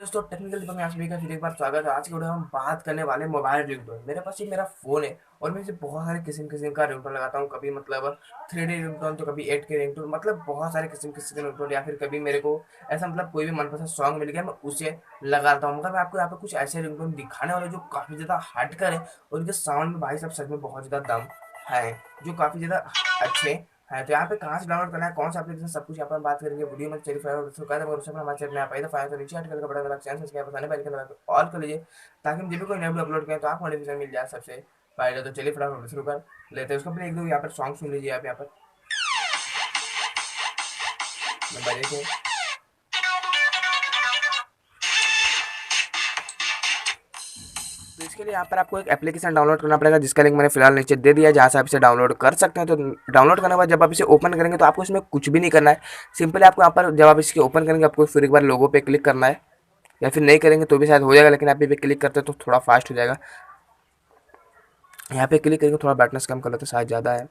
दोस्तों टेक्निकल दीपक में आप सभी का फिर एक बार स्वागत है। आज की वीडियो में हम बात करने वाले मोबाइल रिंगटोन। मेरे पास ये मेरा फ़ोन है और मैं इसे बहुत सारे किस्म का रिंगटोन लगाता हूँ। कभी मतलब 3D रिंगटोन तो कभी 8K रिंगटोन, मतलब बहुत सारे किस्म के रिंगटोन, या फिर कभी मेरे को ऐसा मतलब कोई भी मनपसंद सॉन्ग मिल गया मैं उसे लगाता हूँ। मगर मैं आपको यहाँ पे कुछ ऐसे रिंगटोन दिखाने वाले जो काफ़ी ज़्यादा हटकर है और इनके साउंड में भाई साहब सच में बहुत ज़्यादा दम है, जो काफ़ी ज़्यादा अच्छे है। तो यहाँ पे कहाँ से डाउनलोड करना है, कौन सा एप्लीकेशन, सब कुछ यहाँ पर हम बात करेंगे वीडियो में। चलिए फाइव और कर अगर उसमें हमारे चैनल में आप फाइव तो नीचे हट कर बड़ा वाला चैनल सब्सक्राइब बताने पहले के ऑल कर लीजिए, ताकि हम जब भी कोई नया वीडियो अपलोड करें तो आपको नोटिफिकेशन मिल जाए सबसे पहले। तो चलिए फटाफट शुरू कर लेते हैं। उसको पहले एक दो यहाँ पर सॉन्ग सुन लीजिए आप यहाँ पर नंबर एक है। तो इसके लिए यहाँ पर आपको एक एप्लीकेशन डाउनलोड करना पड़ेगा, जिसका लिंक मैंने फिलहाल नीचे दे दिया है, जहाँ से आप इसे डाउनलोड कर सकते हैं। तो डाउनलोड करने के बाद जब आप इसे ओपन करेंगे तो आपको इसमें कुछ भी नहीं करना है। सिंपली आपको यहाँ पर जब आप इसके ओपन करेंगे आपको फिर एक बार लोगो पे क्लिक करना है, या फिर नहीं करेंगे तो भी शायद हो जाएगा, लेकिन आप पे क्लिक करते हैं तो थोड़ा फास्ट हो जाएगा। यहाँ पे क्लिक करेंगे, थोड़ा ब्राइटनेस कम कर लेते हैं, शायद ज़्यादा है।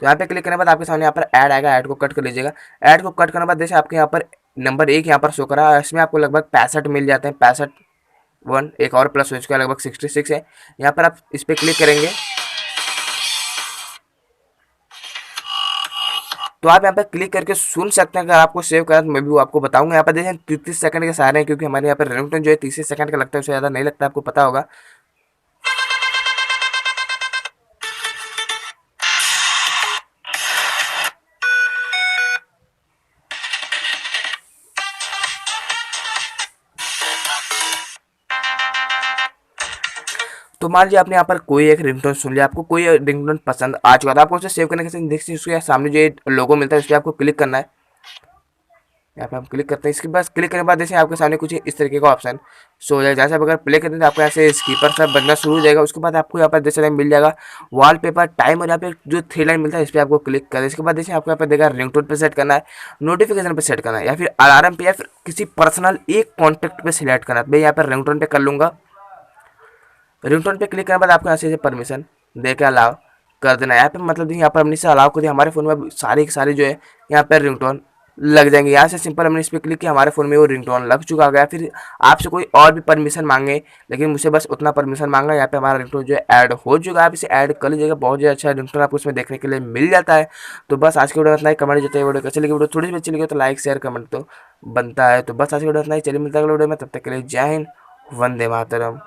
तो यहाँ पे क्लिक करने के बाद आपके सामने यहाँ पर ऐड आएगा, ऐड को कट कर लीजिएगा। ऐड को कट करने के बाद जैसे आपके यहाँ पर नंबर एक यहाँ पर शो करा है, इसमें आपको लगभग 65 मिल जाते हैं। 65 वन एक और प्लस हो चुका है, लगभग 66 है। यहाँ पर आप इस पर क्लिक करेंगे तो आप यहाँ पे क्लिक करके सुन सकते हैं। अगर आपको सेव करा तो मैं भी वो आपको बताऊंगा। यहाँ पर देखें 30 सेकंड के सारे हैं, क्योंकि हमारे यहाँ पर रिंगटोन जो है 30 सेकंड का लगता है, उससे ज़्यादा नहीं लगता, आपको पता होगा। तो मान लीजिए आपने यहाँ पर कोई एक रिंगटोन सुन लिया, आपको कोई रिंगटोन पसंद आ चुका था, आपको उसे सेव करने के देखिए उसके सामने जो लोगो मिलता है उस पर आपको क्लिक करना है। यहाँ पे हम क्लिक करते हैं। इसके बाद क्लिक करने के बाद जैसे आपके सामने कुछ इस तरीके का ऑप्शन शो हो जाएगा। जैसे आप अगर प्ले करते हैं तो आपको ऐसे स्कीपर सब बनना शुरू हो जाएगा। उसके बाद आपको यहाँ पर जैसे मिल जाएगा वॉलपेपर टाइम, और यहाँ पे जो 3 लाइन मिलता है इस पर आपको क्लिक करें। इसके बाद जैसे आपको यहाँ पर देगा रिंगटोन पे सेट करना है, नोटिफिकेशन पे सेट करना है, या फिर अलार्म पे, या फिर किसी पर्सनल एक कॉन्टेक्ट पे सिलेक्ट करना है। मैं यहाँ पर रिंगटोन पे कर लूँगा। रिंगटोन पे क्लिक करने के बाद आपको यहाँ से परमिशन दे के अलाउ कर देना है। यहाँ पे मतलब यहाँ पर हमने इसे अलाउ कर दिया, हमारे फ़ोन में सारे के सारे जो है यहाँ पर रिंगटोन लग जाएंगे। यहाँ से सिंपल हमने इस पर क्लिक किया, हमारे फ़ोन में वो रिंगटोन लग चुका गया। फिर आपसे कोई और भी परमिशन मांगे, लेकिन मुझे बस उतना परमिशन मांगा, यहाँ पे हमारा रिंगटोन जो है ऐड हो चुका है। आप इसे ऐड कर लीजिएगा, बहुत ज़्यादा अच्छा रिंगटोन आपको उसमें देखने के लिए मिल जाता है। तो बस आज की वीडियो इतना ही। कमेंट देते हैं वीडियो कैसे लगी, वीडियो थोड़ी सी अच्छी लगी तो लाइक शेयर कमेंट तो बनता है। तो बस आज की वीडियो इतना ही। चलिए मिलता है अगले वीडियो में, तब तक के लिए जय हिंद, वंदे मातरम।